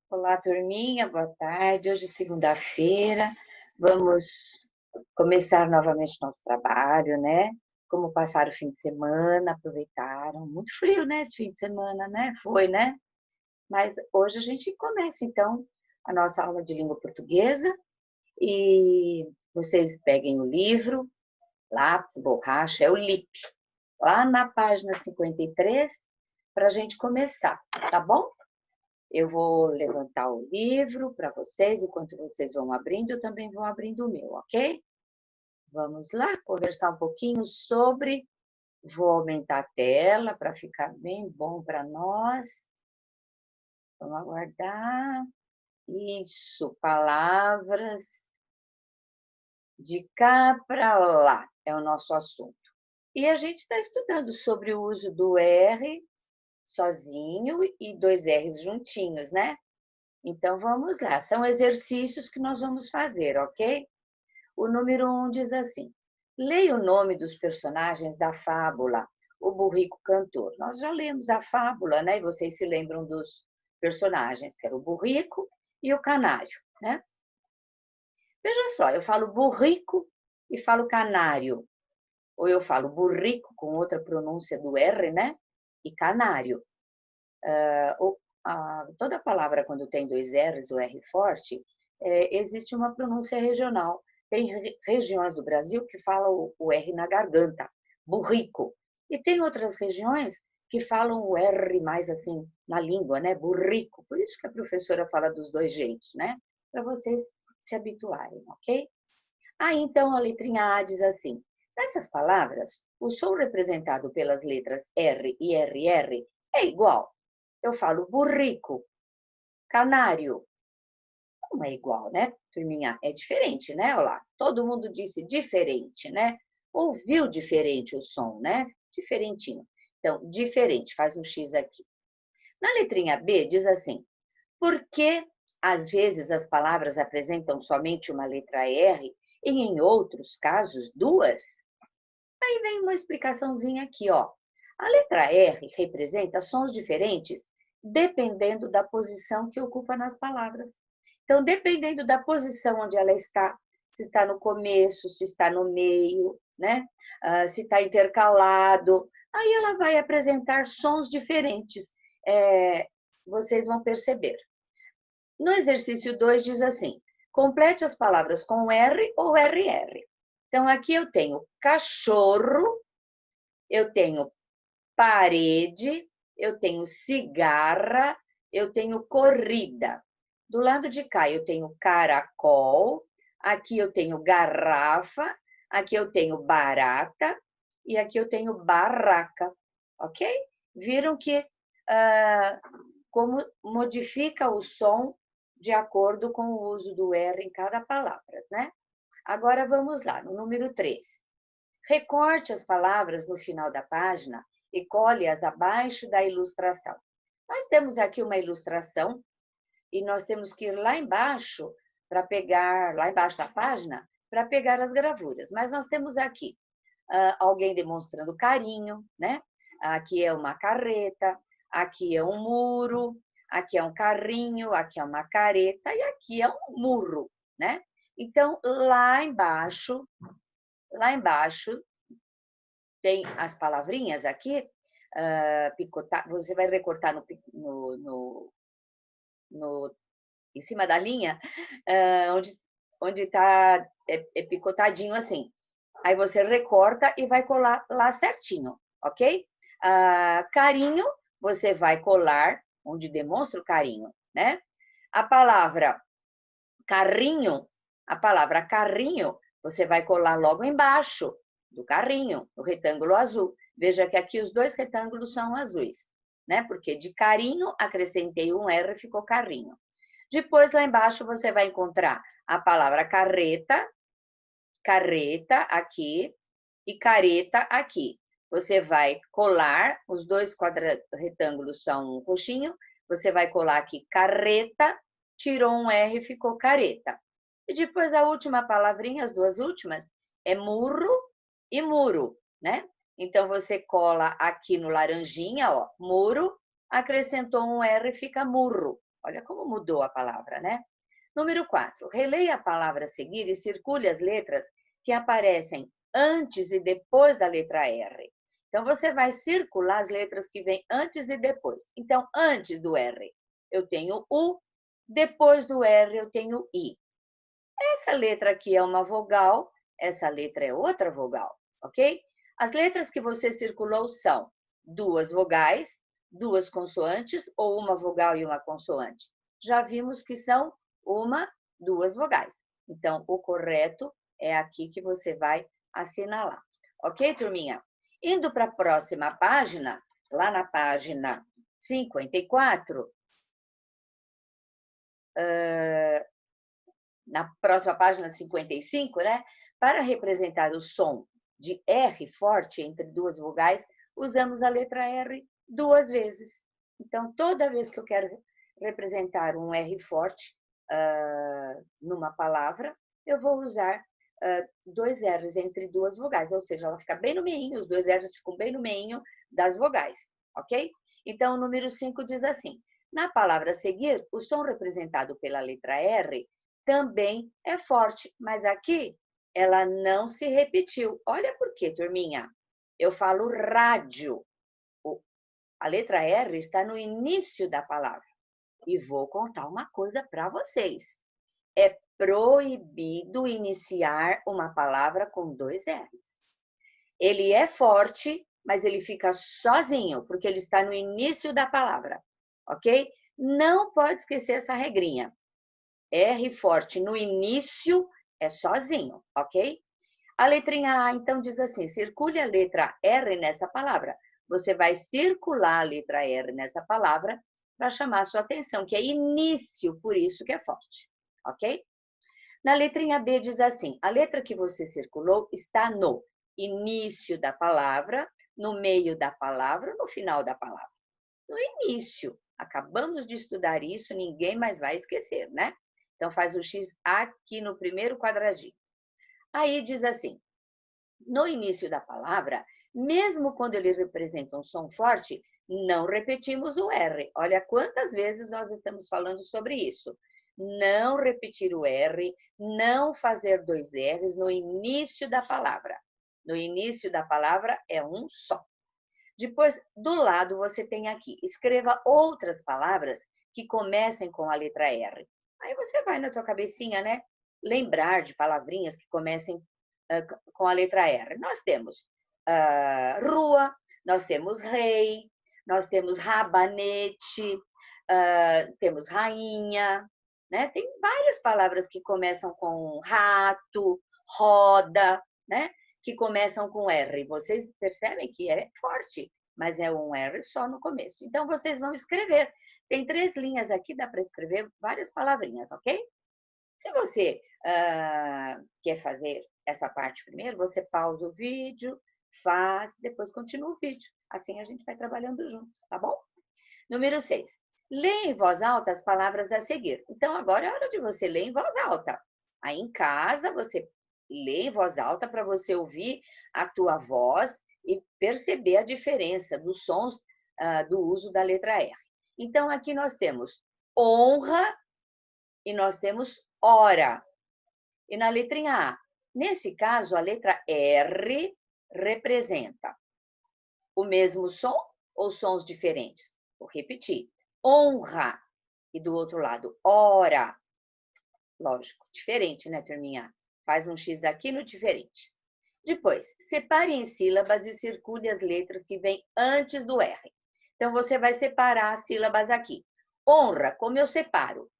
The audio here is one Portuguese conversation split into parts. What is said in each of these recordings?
Olá, turminha, boa tarde. Hoje é segunda-feira, vamos começar novamente nosso trabalho, né? Como passaram o fim de semana, aproveitaram. Muito frio, né, esse fim de semana, né? Foi, né? Mas hoje a gente começa, então, a nossa aula de língua portuguesa e vocês peguem o livro, lápis, borracha, é o LIP, lá na página 53, para a gente começar, tá bom? Eu vou levantar o livro para vocês, enquanto vocês vão abrindo, eu também vou abrindo o meu, ok? Vamos lá conversar um pouquinho sobre. Vou aumentar a tela para ficar bem bom para nós. Vamos aguardar. Isso, palavras de cá para lá é o nosso assunto. E a gente está estudando sobre o uso do R sozinho e dois R's juntinhos, né? Então, vamos lá. São exercícios que nós vamos fazer, ok? O número 1 diz assim: leia o nome dos personagens da fábula O Burrico Cantor. Nós já lemos a fábula, né? E vocês se lembram dos personagens, que era o burrico e o canário, né? Veja só, eu falo burrico e falo canário. Ou eu falo burrico com outra pronúncia do R, né? E canário. Toda palavra, quando tem dois R's, o R forte, existe uma pronúncia regional. Tem regiões do Brasil que falam o R na garganta, burrico. E tem outras regiões que falam o R mais assim na língua, né? Burrico. Por isso que a professora fala dos dois jeitos, né? Para vocês se habituarem, ok? Aí, então, a letrinha A diz assim: nessas palavras, o som representado pelas letras R e RR é igual. Eu falo burrico, canário. Não é igual, né, turminha? É diferente, né? Olha lá, todo mundo disse diferente, né? Ouviu diferente o som, né? Diferentinho. Então, diferente, faz um X aqui. Na letrinha B, diz assim: por que, às vezes, as palavras apresentam somente uma letra R e, em outros casos, duas? Aí vem uma explicaçãozinha aqui, ó. A letra R representa sons diferentes dependendo da posição que ocupa nas palavras. Então, dependendo da posição onde ela está, se está no começo, se está no meio, né? Se está intercalado, aí ela vai apresentar sons diferentes. Vocês vão perceber. No exercício 2 diz assim: complete as palavras com R ou RR. Então, aqui eu tenho cachorro, eu tenho parede, eu tenho cigarra, eu tenho corrida. Do lado de cá eu tenho caracol, aqui eu tenho garrafa, aqui eu tenho barata e aqui eu tenho barraca, ok? Viram que como modifica o som de acordo com o uso do R em cada palavra, né? Agora vamos lá, no número 3. Recorte as palavras no final da página e colhe-as abaixo da ilustração. Nós temos aqui uma ilustração e nós temos que ir lá embaixo para pegar, lá embaixo da página, para pegar as gravuras. Mas nós temos aqui alguém demonstrando carinho, né? Aqui é uma carreta, aqui é um muro, aqui é um carrinho, aqui é uma careta e aqui é um murro, né? Então, lá embaixo tem as palavrinhas aqui, picotar, você vai recortar em cima da linha, onde está picotadinho assim. Aí você recorta e vai colar lá certinho, ok? Carinho, você vai colar onde demonstra o carinho, né? A palavra carrinho, você vai colar logo embaixo do carrinho, no retângulo azul. Veja que aqui os dois retângulos são azuis, né? Porque de carinho acrescentei um R, ficou carrinho. Depois, lá embaixo, você vai encontrar a palavra carreta, aqui, e careta aqui. Você vai colar, os dois retângulos são roxinho, você vai colar aqui carreta, tirou um R, ficou careta. E depois a última palavrinha, as duas últimas, é murro e muro, né? Então, você cola aqui no laranjinha, ó, muro, acrescentou um R, fica murro, Olha como mudou a palavra, né? Número 4. Releia a palavra a seguir e circule as letras que aparecem antes e depois da letra R. Então, você vai circular as letras que vêm antes e depois. Então, antes do R, eu tenho U, depois do R, eu tenho I. Essa letra aqui é uma vogal, essa letra é outra vogal, ok? As letras que você circulou são duas vogais, duas consoantes ou uma vogal e uma consoante. Já vimos que são duas vogais. Então, o correto é aqui que você vai assinalar. Ok, turminha? Indo para a próxima página, lá na página 54, na próxima página 55, né? Para representar o som de R forte entre duas vogais, usamos a letra R duas vezes. Então, toda vez que eu quero representar um R forte numa palavra, eu vou usar dois R's entre duas vogais, ou seja, ela fica bem no meinho, os dois R's ficam bem no meinho das vogais, ok? Então, o número 5 diz assim: na palavra a seguir, o som representado pela letra R também é forte, mas aqui ela não se repetiu. Olha por quê, turminha? Eu falo rádio. A letra R está no início da palavra. E vou contar uma coisa para vocês. É proibido iniciar uma palavra com dois R's. Ele é forte, mas ele fica sozinho, porque ele está no início da palavra, ok? Não pode esquecer essa regrinha. R forte no início é sozinho, ok? A letrinha A, então, diz assim: circule a letra R nessa palavra. Você vai circular a letra R nessa palavra para chamar a sua atenção, que é início, por isso que é forte, ok? Na letrinha B diz assim: a letra que você circulou está no início da palavra, no meio da palavra, no final da palavra. No início. Acabamos de estudar isso, ninguém mais vai esquecer, né? Então, faz o X aqui no primeiro quadradinho. Aí diz assim: no início da palavra, mesmo quando ele representa um som forte, não repetimos o R. Olha quantas vezes nós estamos falando sobre isso. Não repetir o R, não fazer dois R's no início da palavra. No início da palavra é um só. Depois, do lado, você tem aqui: escreva outras palavras que comecem com a letra R. Aí você vai na tua cabecinha, né? Lembrar de palavrinhas que comecem com a letra R. Nós temos rua, nós temos rei, nós temos rabanete, temos rainha, né? Tem várias palavras que começam com rato, roda, né? Que começam com R. Vocês percebem que é forte, mas é um R só no começo. Então, vocês vão escrever. Tem 3 linhas aqui, dá para escrever várias palavrinhas, ok? Se você quer fazer essa parte primeiro, você pausa o vídeo, faz, depois continua o vídeo. Assim a gente vai trabalhando junto, tá bom? Número 6. Lê em voz alta as palavras a seguir. Então, agora é hora de você ler em voz alta. Aí, em casa, você lê em voz alta para você ouvir a tua voz e perceber a diferença dos sons do uso da letra R. Então, aqui nós temos honra e nós temos hora. E na letrinha A, nesse caso, a letra R representa o mesmo som ou sons diferentes? Vou repetir. Honra. E do outro lado, hora. Lógico, diferente, né, turminha? Faz um X aqui no diferente. Depois, separe em sílabas e circule as letras que vêm antes do R. Então, você vai separar as sílabas aqui. Honra, como eu separo?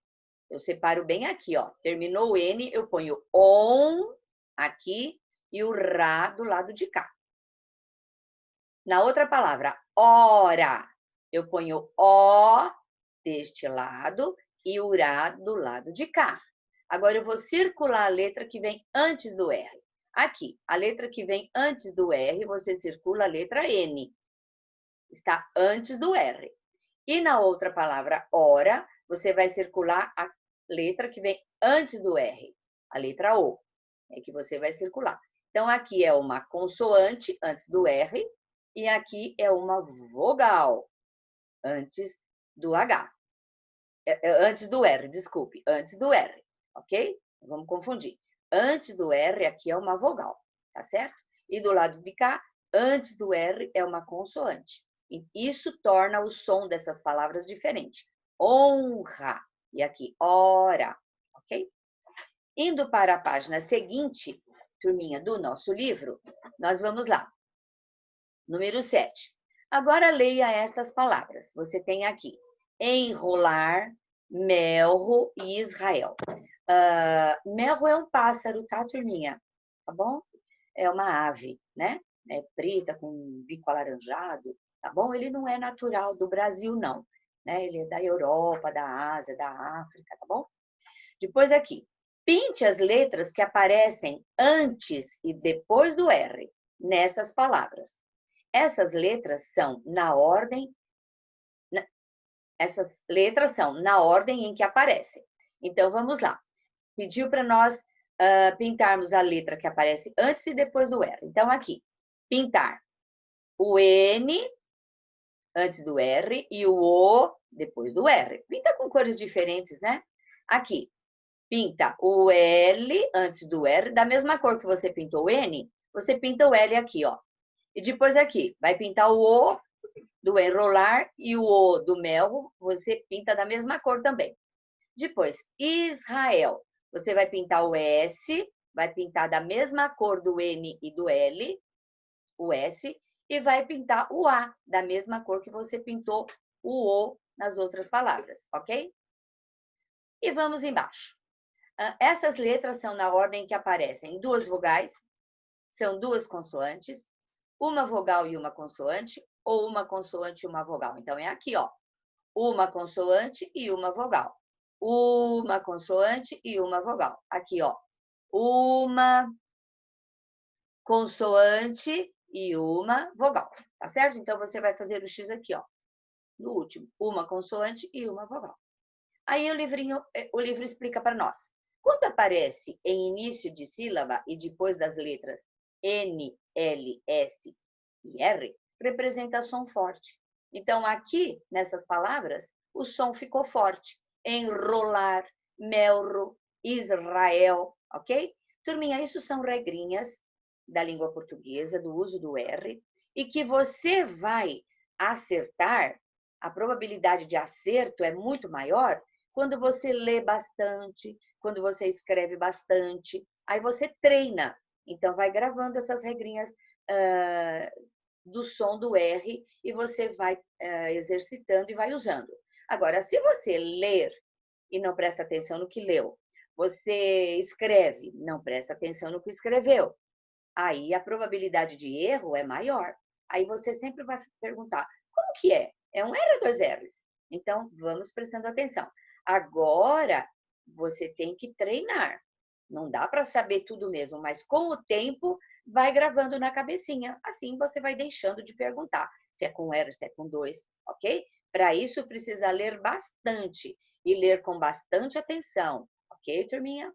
Eu separo bem aqui, ó. Terminou o N, eu ponho on aqui e o ra do lado de cá. Na outra palavra, hora, eu ponho o deste lado e o ra do lado de cá. Agora eu vou circular a letra que vem antes do R. Aqui, a letra que vem antes do R, você circula a letra N. Está antes do R. E na outra palavra, hora, você vai circular a letra que vem antes do R, a letra O, é que você vai circular. Então, aqui é uma consoante antes do R e aqui é uma vogal antes do H. Antes do R, desculpe, antes do R, ok? Vamos confundir. Antes do R, aqui é uma vogal, tá certo? E do lado de cá, antes do R é uma consoante. E isso torna o som dessas palavras diferente. Honra, e aqui, ora, ok? Indo para a página seguinte, turminha, do nosso livro, nós vamos lá. Número 7. Agora leia estas palavras. Você tem aqui enrolar, melro e Israel. Melro é um pássaro, tá, turminha? Tá bom? É uma ave, né? É preta, com bico alaranjado, tá bom? Ele não é natural do Brasil, não. Né? Ele é da Europa, da Ásia, da África, tá bom? Depois aqui, pinte as letras que aparecem antes e depois do R nessas palavras. Essas letras são na ordem em que aparecem. Então, vamos lá. Pediu para nós pintarmos a letra que aparece antes e depois do R. Então, aqui, pintar o N antes do R e o O depois do R. Pinta com cores diferentes, né? Aqui, pinta o L antes do R, da mesma cor que você pintou o N, você pinta o L aqui, ó. E depois aqui, vai pintar o O do enrolar e o O do melro, você pinta da mesma cor também. Depois, Israel, você vai pintar o S, vai pintar da mesma cor do N e do L, o S, e vai pintar o A, da mesma cor que você pintou o O nas outras palavras, ok? E vamos embaixo. Essas letras são na ordem que aparecem duas vogais, são duas consoantes, uma vogal e uma consoante, ou uma consoante e uma vogal. Então, é aqui, ó. Uma consoante e uma vogal. Uma consoante e uma vogal. Aqui, ó. Uma consoante e uma vogal. Tá certo? Então, você vai fazer o X aqui, ó. No último. Uma consoante e uma vogal. Aí, o livro explica para nós. Quando aparece em início de sílaba e depois das letras N, L, S e R, representa som forte. Então, aqui, nessas palavras, o som ficou forte. Enrolar, melro, Israel, ok? Turminha, isso são regrinhas da língua portuguesa, do uso do R, e que você vai acertar, a probabilidade de acerto é muito maior quando você lê bastante, quando você escreve bastante, aí você treina. Então, vai gravando essas regrinhas do som do R e você vai exercitando e vai usando. Agora, se você ler e não presta atenção no que leu, você escreve, não presta atenção no que escreveu, aí a probabilidade de erro é maior. Aí você sempre vai perguntar, como que é? É um R ou dois R's? Então, vamos prestando atenção. Agora, você tem que treinar. Não dá para saber tudo mesmo, mas com o tempo vai gravando na cabecinha. Assim você vai deixando de perguntar se é com R, se é com dois, ok? Para isso precisa ler bastante e ler com bastante atenção, ok, turminha?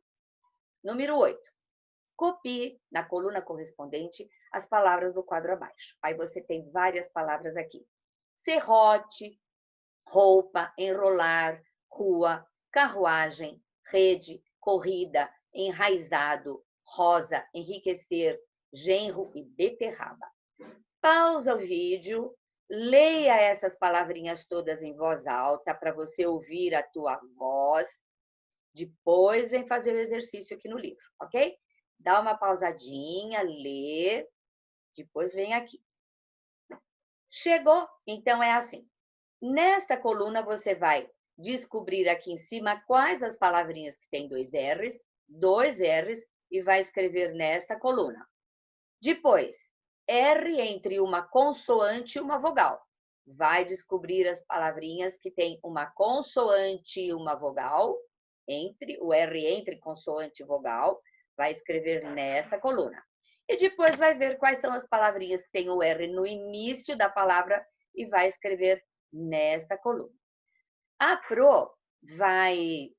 Número 8. Copie na coluna correspondente as palavras do quadro abaixo. Aí você tem várias palavras aqui. Serrote, roupa, enrolar, rua, carruagem, rede, corrida, enraizado, rosa, enriquecer, genro e beterraba. Pausa o vídeo, leia essas palavrinhas todas em voz alta para você ouvir a tua voz. Depois vem fazer o exercício aqui no livro, ok? Dá uma pausadinha, lê, depois vem aqui. Chegou? Então é assim. Nesta coluna você vai descobrir aqui em cima quais as palavrinhas que tem dois R's, e vai escrever nesta coluna. Depois, R entre uma consoante e uma vogal. Vai descobrir as palavrinhas que tem uma consoante e uma vogal, o R entre consoante e vogal, vai escrever nesta coluna. E depois vai ver quais são as palavrinhas que tem o R no início da palavra e vai escrever nesta coluna. A Pro vai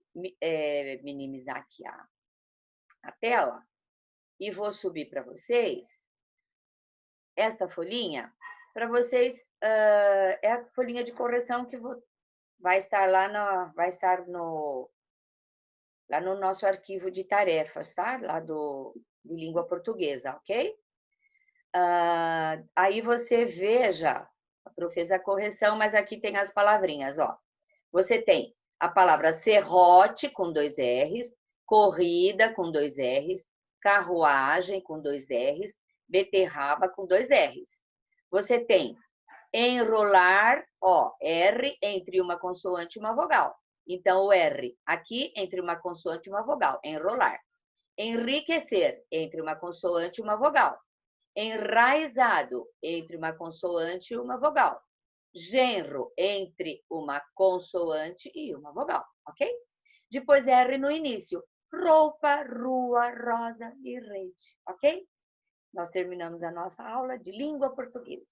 minimizar aqui a tela e vou subir para vocês esta folhinha, para vocês, é a folhinha de correção que vai estar lá lá no nosso arquivo de tarefas, tá? Lá de língua portuguesa, ok? Aí você veja, a prof fez a correção, mas aqui tem as palavrinhas, ó. Você tem a palavra serrote com 2 R's, corrida com 2 R's, carruagem com 2 R's, beterraba com 2 R's. Você tem enrolar, ó, R entre uma consoante e uma vogal. Então, o R aqui entre uma consoante e uma vogal, enrolar. Enriquecer entre uma consoante e uma vogal. Enraizado entre uma consoante e uma vogal. Genro entre uma consoante e uma vogal, ok? Depois R no início. Roupa, rua, rosa e rede, ok? Nós terminamos a nossa aula de língua portuguesa.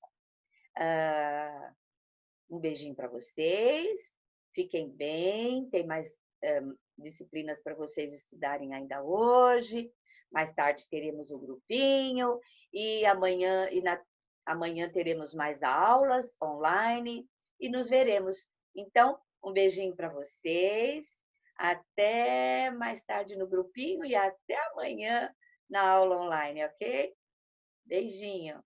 Um beijinho para vocês. Fiquem bem. Tem mais disciplinas para vocês estudarem ainda hoje. Mais tarde teremos o grupinho. E amanhã teremos mais aulas online. E nos veremos. Então, um beijinho para vocês. Até mais tarde no grupinho e até amanhã na aula online, ok? Beijinho.